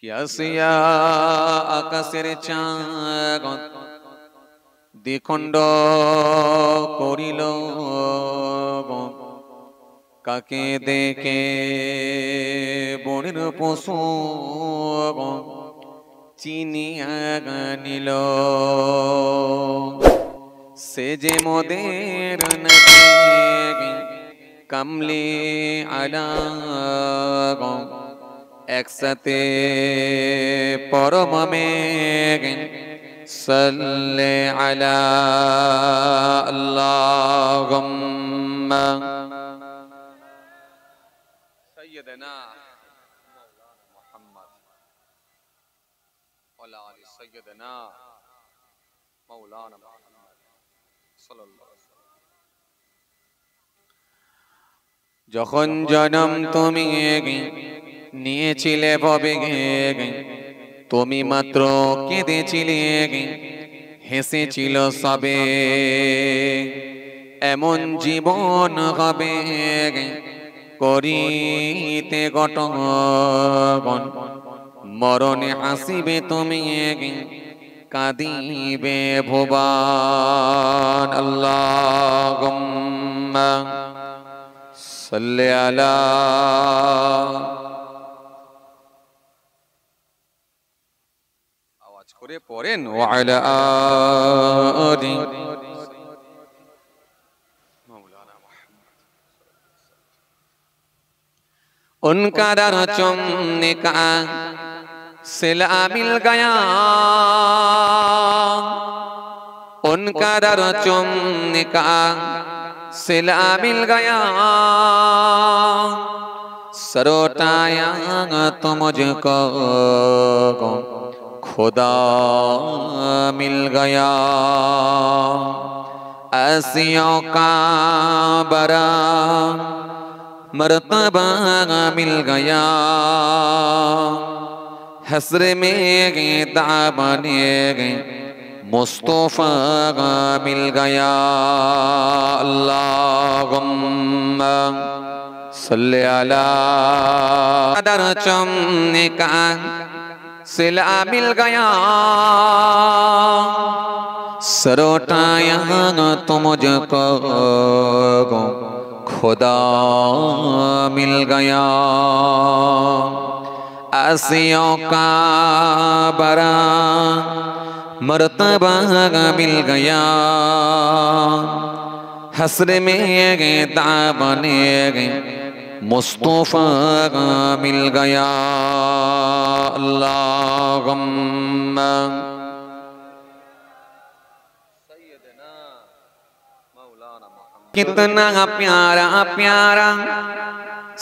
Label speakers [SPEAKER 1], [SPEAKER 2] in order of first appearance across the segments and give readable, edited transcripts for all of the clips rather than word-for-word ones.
[SPEAKER 1] কিয়াসিয়া আকাশের চাঁদ দ্বিখণ্ড করিল, কাকে দেখে বনের পশু চিনিয়া নিল। সে যে মোদের নবী কামলি আলা, একসাথে পরমে সাল্লে আলা আল্লাহুম্মা সাইয়্যিদানা মাওলানা মুহাম্মদ ওয়া আলা আলি সাইয়্যিদানা মাওলানা মুহাম্মদ সাল্লাল্লাহু আলাইহি ওয়াসাল্লাম। যখন জন্ম তুমি নিয়েছিলে ভবে, তুমি মাত্র কেঁদেছিলে, হেসেছিল সবে। এমন জীবন হবে করিতে গঠন, মরণে হাসিবে তুমি, কাঁদিবে ভুবন। আল্লাহুম্মা সাল্লি আলা, আওয়াজ করে পড়েন, ওয়া আলা আলি মাওলানা মুহাম্মদ। उनका दर चुमने का सिला मिल गया, उनका दर चुमने का सिला मिल गया। सर उठाया तो मुझको खुदा मिल गया। आसियों का बड़ा मर्तबा मिल गया, हस्र में दामने मुस्तफा मिल गया। अल्लाहुम्मा सल्ली अला, दर चुमने का सिला मिल गया। सर उठाया तो मुझको खुदा मिल गया। आसियों का बड़ा मर्तबा मिल गया, हस्र में दामने मुस्तफा मिल गया। अल्लाहुम्मा सय्यदना मौलाना मुहम्मद। कितना प्यारा प्यारा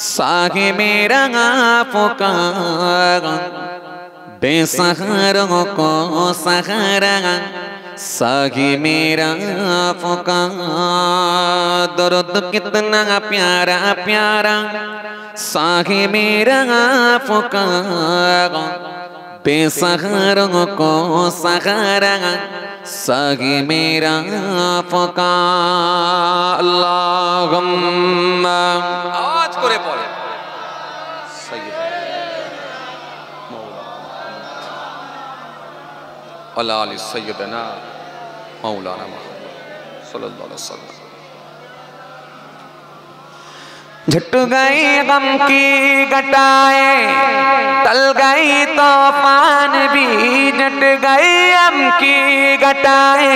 [SPEAKER 1] सागे मेरा पुकारा, बेसहारों को सहारा सागे मेरा पुकारा। दर्द कितना प्यारा प्यारा सागे मेरा पुकारा, बेसहारों को सहारा सागे मेरा पुकारा। अल्लाहुम्मा, आवाज करे पड़े, अला अली सय्यदना मौलाना मुहम्मद सल्लल्लाहु अलैहि वसल्लम। झट गई गम की घटाए, टल गई तूफान भी। झट गई गम की घटाए,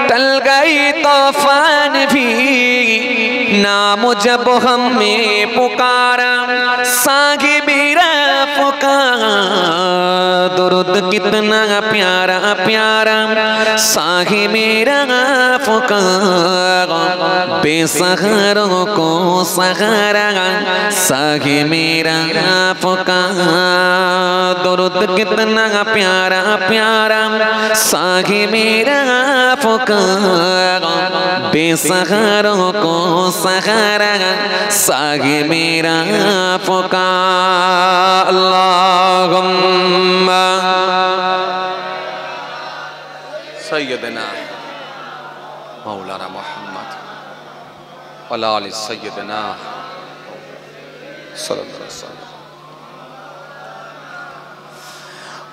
[SPEAKER 1] टल गई तूफान भी। नाम जब हमें पुकारा सागे मेरा पुकारा। दुरूद कितना प्यारा प्यारा सागे मेरा पुकारा, बेसहारों को सहारा सागे मेरा पुकारा। दुरूद कितना प्यारा प्यारा सागे मेरा पुकारा, बेसहारों को सहारा सागे मेरा पुकारा। अल्लाहुम्मा सय्यदना मौलाना मुहम्मद अला अली सय्यदना सल्लल्लाहु अलैहि वसल्लम।